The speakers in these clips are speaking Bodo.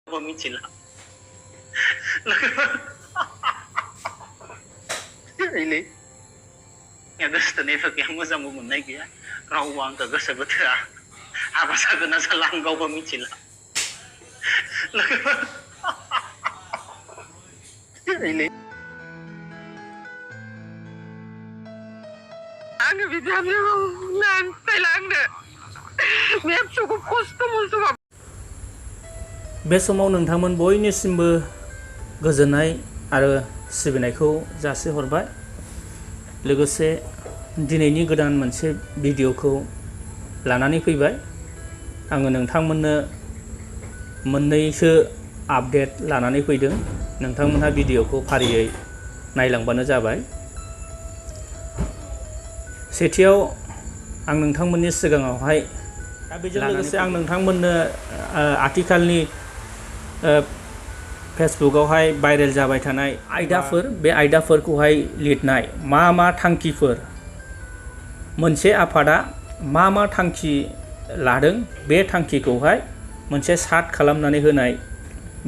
मिथिला गोसोथोनायफोरखौ आं मोजांबो मोननाय गैया रावबो आंखौ गोसोबो थोआ हाबा जागोन ना जाला आं गावबो मिथिला आङो बिहामजोखौ नायला आंनो बे फिसौखौ खस्थ' मस्थ' बे समाव नोंथांमोन बयनिसिमबो गोजोननाय आरो सिबिनायखौ जासिहरबाय। लोगोसे दिनैनि गोदान मोनसे भिडिअखौ लानानै फैबाय। आङो नोंथांमोननो मोननैसो आपडेट लानानै फैदों। नोंथांमोनहा भिडिअखौ फारियै नायलांबानो जाबाय। सेथियाव आं नोंथांमोननि सिगाङावहाय दा बेजों लोगोसे आं नोंथांमोननो आथिखालनि फेसबुकआवहाय भाइरेल जाबाय थानाय आयदाफोर बे आयदाफोरखौहाय लिरनाय मा थांखिफोर मोनसे आफादा मा थांखि लादों बे थांखिखौहाय मोनसे सार्ट खालामनानै होनाय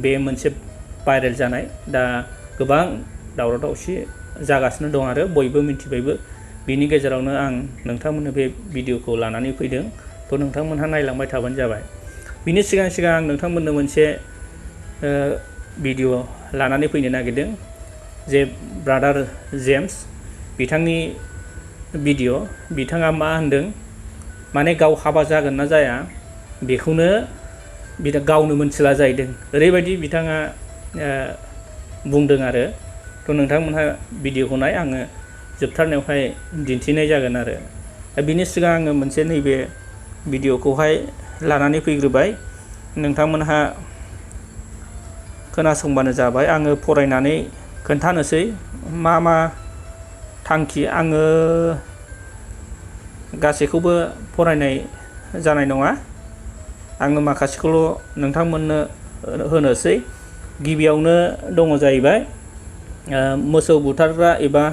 बे मोनसे भाइरेल जानाय दा गोबां दावराव दावसि जागासिनो दं आरो बयबो मिथिबायबो। बिनि गेजेरावनो आं नोंथांमोननो बे भिडिअखौ लानानै फैदों। थ' नोंथांमोनहा नायलांबाय थाबानो जाबाय। बिनि सिगां आं नोंथांमोननो मोनसे भिडिअ लानानै फैनो नागिरदों जे ब्रादार जेम्स बिथांनि भिडिअ। बिथाङा मा होनदों माने गाव हाबा जागोन ना जाया बेखौनो गावनो मोनथिला जाहैदों। ओरैबायदि बिथाङा बुंदों आरो। थ' नोंथांमोनहा भिडिअखौ नाय आङो जोबथारनायावहाय दिन्थिनाय जागोन आरो। बिनि सिगां आङो मोनसे नैबे भिडिअखौहाय लानानै फैग्रोबाय। नोंथांमोनहा खोनासंबानो जाबाय। आङो फरायनानै खोन्थानोसै मा थांखि। आङो गासैखौबो फरायनाय जानाय नङा। आङो माखासेखौल' नोंथांमोननो होनोसै। गिबियावनो दङ जाहैबाय मोसौ बुथारग्रा एबा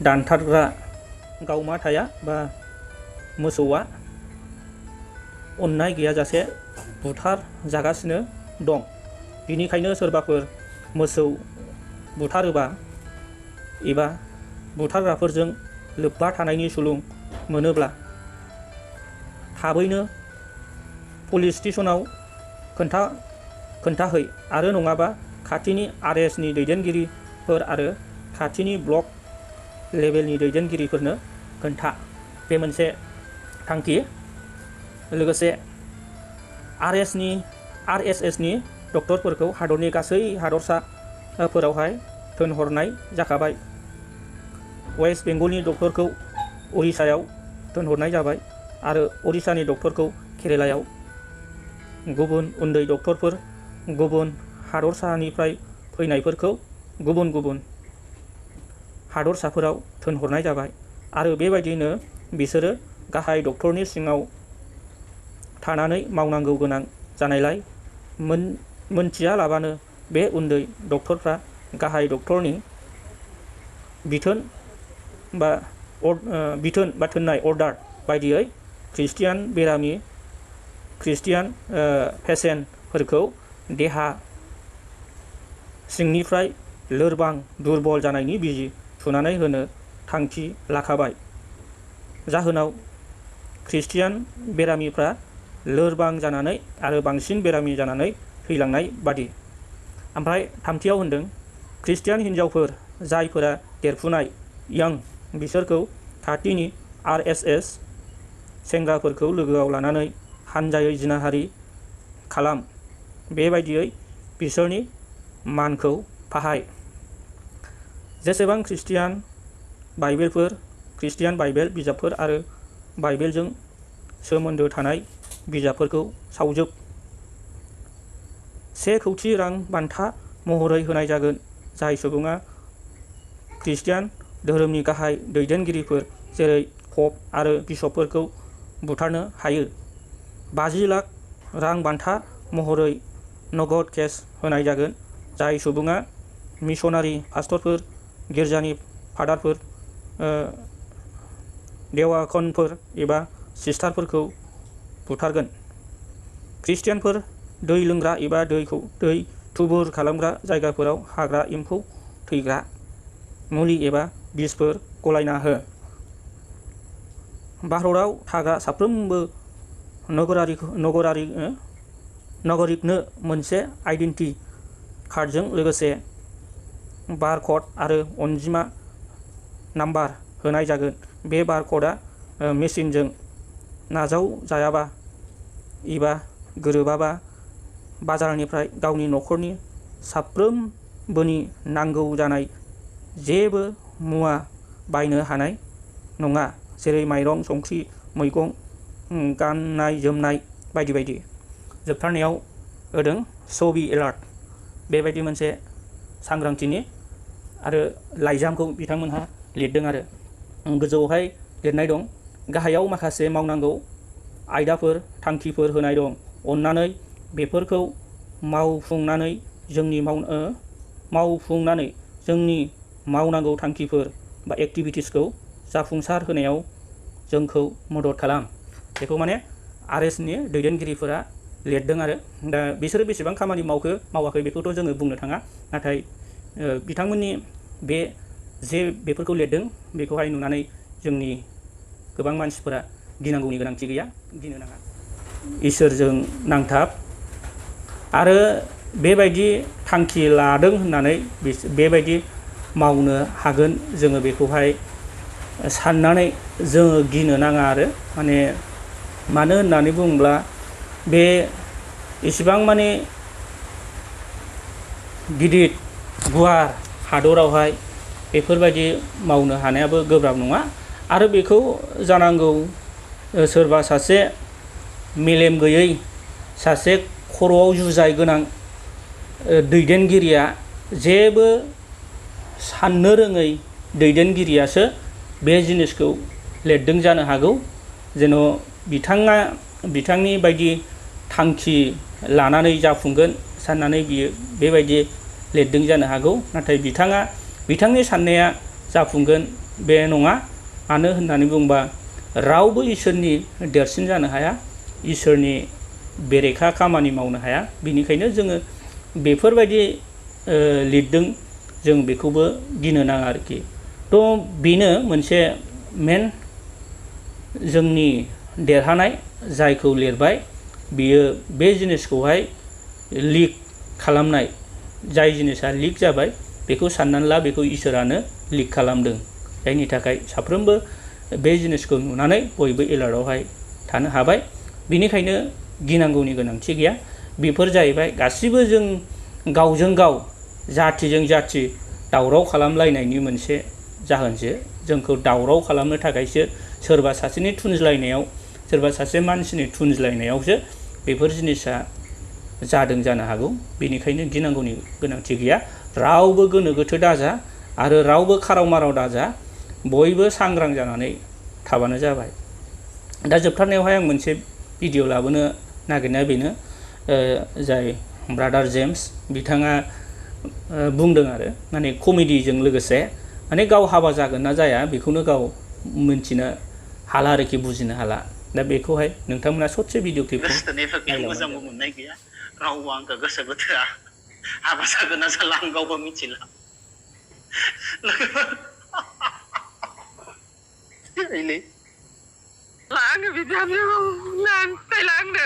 दानथारग्रा गावमा थाया बा मोसौआ अननाय गैयाजासे बुथार जागासिनो दं। बिनिखायनो सोरबाफोर मोसौ बुथारोबा एबा बुथारग्राफोरजों लोब्बा थानायनि सुलुं मोनोब्ला थाबैनो पुलिस स्टेसनाव खोन्थाहै आरो नङाबा खाथिनि RSनि दैदेनगिरिफोर आरो खाथिनि ब्लक लेभेलनि दैदेनगिरिफोरनो खोन्था। बे मोनसे थांखि। लोगोसे RSSनि डक्टरफोरखौ हादरनि गासै हादरसाफोरावहाय थिनहरनाय जाखाबाय। वेस्ट बेंगलनि डक्टरखौ उरिष्यायाव थिनहरनाय जाबाय आरो उरिष्यानि डक्टरखौ केरेलायाव। गुबुन उन्दै डक्टरफोर गुबुन हादरसानिफ्राय फैनायफोरखौ गुबुन गुबुन हादरसाफोराव थिनहरनाय जाबाय आरो बेबायदिनो बिसोरो गाहाय डक्टरनि सिङाव थानानै मावनांगौ गोनां जानायलाय मोनथियालाबानो बे उन्दै डक्टरफ्रा गाहाय डक्टरनि बिथोन बा थिननाय अर्डार बायदियै ख्रिस्टियान पेसेन्टफोरखौ देहा सिंनिफ्राय लोरबां दुरबल जानायनि बिजि थुनानै होनो थांखि लाखाबाय। जाहोनाव ख्रिस्टियान बेरामिफ्रा लोरबां जानानै आरो बांसिन बेरामि जानानै थैलांनाय बादि। ओमफ्राय थामथियाव होनदों ख्रिस्टियान हिन्जावफोर जायफोरा देरफुनाय यां बिसोरखौ खाथिनि RSS सेंग्राफोरखौ लोगोआव लानानै हानजायै जिनाहारि खालाम। बेबायदियै बिसोरनि मानखौ फाहाय। जेसेबां ख्रिस्टियान बाइबेल बिजाबफोर आरो बाइबेलजों सोमोन्दो थानाय बिजाबफोरखौ सावजोब। 1 कौटि रां बान्था महरै होनाय जागोन जाय सुबुङा ख्रिस्टियान धोरोमनि गाहाय दैदेनगिरिफोर जेरै पप आरो बिशपफोरखौ बुथारनो हायो। 50 लाख रां बान्था महरै नगद केस होनाय जागोन जाय सुबुङा मिशनारि पास्टरफोर गिर्जानि फादारफोर देवाकनफोर एबा सिस्टारफोरखौ बुथारगोन। ख्रिस्टियानफोर दै लोंग्रा एबा दैखौ दै थुबुर खालामग्रा जायगाफोराव हाग्रा एम्फौ थैग्रा मुलि एबा बिसफोर गलायना हो। भारताव थाग्रा साफ्रोमबो नागरिकनो मोनसे आइडेन्टिटी कार्डजों लोगोसे बारक'ड आरो अनजिमा नाम्बार होनाय जागोन। बे बारक'डआ मेसिनजों नाजावजायाबा एबा गोरोबाबा बाजारनिफ्राय गावनि नखरनि साफ्रोमबोनि नांगौ जानाय जेबो मुवा बायनो हानाय नङा, जेरै माइरं, संख्रि, मैगं, गाननाय जोमनाय बायदि बायदि। जोबथारनायाव होदों "स' बी एलार्ट" बेबायदि मोनसे सांग्रांथिनि आरो लाइजामखौ बिथांमोनहा लिरदों आरो गोजौआवहाय लिरनाय दं। गाहायाव माखासे मावनांगौ आयदाफोर थांखिफोर होनाय दं। अन्नानै बेफोरखौ मावफुंनानै जोंनि मावनांगौ थांखिफोर बा एक्टिभिटिसखौ जाफुंसार होनायाव जोंखौ मदद खालाम। बेखौ माने RSनि दैदेनगिरिफोरा लिरदों आरो दा बिसोरो बेसेबां खामानि मावाखै बेखौथ' जोङो बुंनो थाङा, नाथाय बिथांमोननि बे बेफोरखौ लिरदों बेखौहाय नुनानै जोंनि गोबां मानसिफोरा गिनांगौनि गोनांथि गैया, गिनो नाङा। इसोरजों नांथाब आरो बेबायदि थांखि लादों होननानै बेबायदि मावनो हागोन जोङो बेखौहाय साननानै जोङो गिनो नाङा आरो मानो होननानै बुङोब्ला बे इसिबां माने गिदिर गुवार हादरावहाय बेफोरबायदि मावनो हानायाबो गोब्राब नङा आरो बेखौ जानांगौ सोरबा सासे मेलेम गैयै सासे खर'आव जुजाय गोनां दैदेनगिरिया जेबो साननो रोङै दैदेनगिरियासो बे जिनिसखौ लिरदों जानो हागौ, जेन' बिथांनि बायदि थांखि लानानै जाफुंगोन साननानै बियो बेबायदि लिरदों जानो हागौ। नाथाय बिथांनि साननाया जाफुंगोन बे नङा। मानो होननानै बुङोबा रावबो इसोरनि देरसिन जानो हाया, इसोरनि बेरेखा खामानि मावनो हाया। बिनिखायनो जोङो बेफोरबायदि लिरदों जों बेखौबो गिनो नाङा आरोखि। थ' बेनो मोनसे मेन जोंनि देरहानाय जायखौ लिरबाय बियो बे जिनिसखौहाय लिक खालामनाय, जाय जिनिसा लिक जाबाय बेखौ साननानै ला बेखौ इसोरानो लिक खालामदों, जायनि थाखाय साफ्रोमबो बे जिनिसखौ नुनानै बयबो एलार्टआवहाय थानो हाबाय। बिनिखायनो गिनांगौनि गोनांथि गैया। बेफोर जाहैबाय गासिबो जों गावजों गाव जाथिजों जाथि दावराव खालामलायनायनि मोनसे जाहोनसो। जोंखौ दावराव खालामनो थाखायसो सोरबा सासेनि थुनज्लायनायाव, सोरबा सासे मानसिनि थुनज्लायनायावसो बेफोर जिनिसा जादों जानो हागौ। बेनिखायनो गिनांगौनि गोनांथि गैया। रावबो गोनो गोथो दाजा आरो रावबो खाराव माराव दाजा, बयबो सांग्रां जानानै थाबानो जाबाय। दा जोबथारनायावहाय आं मोनसे भिडिअ लाबोनो नागिरनाया बेनो, जाय ब्रादार जेम्स बिथाङा बुंदों आरो कमेडिजों लोगोसे गाव हाबा जागोन ना जाया बेखौनो गाव मिन्थिनो हाला आरोखि, बुजिनो हाला। दा बेखौहाय नोंथांमोना ससे भिडिअ क्लिपखौ मोजांबो मोननाय गैया, रावबो आंखौ गोसोबो थोआ। हाबा जागोन ना जाला आं गावबो मिथिला। आङो बिहामजोखौ नांथायला आंनो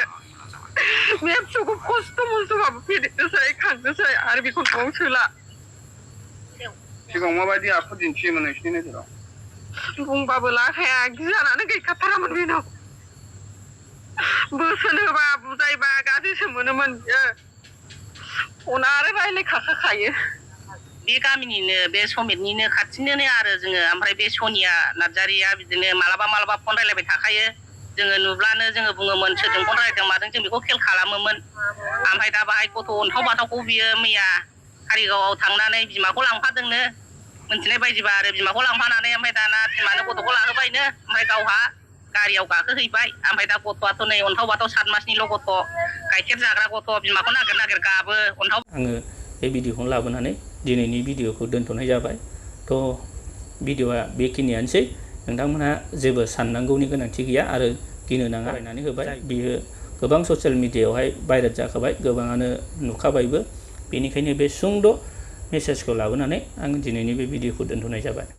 बे फिसौखौ खस्थ' मस्थ'बाबो फेदेरनोसै खांनोसै आरो बेखौ न'आव सोला। सिगाङाव माबायदि आखु दिन्थियोमोन नोंसिनि नोजोराव? बुंबाबो लाखाया, गियानानो गैखाथारामोन बेनाव। बोसोन होबा बुजायबा गाज्रिसो मोनोमोन बियो। अना आरो रायलायखाखायो। बे गामिनिनो बे समितनिनो खाथिनिनो आरो जोङो, ओमफ्राय बे सनिया नार्जारिया बिदिनो मालाबा फन रायलायबाय थाखायो। जोङो नुब्लानो जोङो बुङोमोन सोरजों फन रायलायदों मादों, जों बेखौ खेल खालामोमोन। ओमफ्राय दा बाहाय गथ' अन्थाव बाथावखौ बियो मैया कारिगावआव थांनानै बिमाखौ लांफादोंनो, मोनथिनाय बायदिबा आरो बिमाखौ लांफानानै ओमफ्राय दाना बिमानो गथ'खौ लाहोबायनो, ओमफ्राय गावहा गारियाव गाखोहैबाय। ओमफ्राय दा गथ'आथ' नै अन्थाव बाथाव 7 मासनिल' गथ', गाइखेर जाग्रा गथ', बिमाखौ नागिर नागिर गाबो। आङो बे भिडिअखौनो लाबोनानै दिनैनि भिडिअखौ दोनथ'नाय जाबाय। थ' भिडिअआ बेखिनियानोसै। नोंथांमोनहा जेबो साननांगौनि गोनांथि गैया आरो गिनो नाङा, फरायनानै होबाय। बियो गोबां ससियेल मिडियायावहाय भाइरेल जाखाबाय, गोबाङानो नुखाबायबो। बेनिखायनो बे सुंद' मेसेजखौ लाबोनानै आं दिनैनि बे भिडिअखौ दोनथ'नाय जाबाय।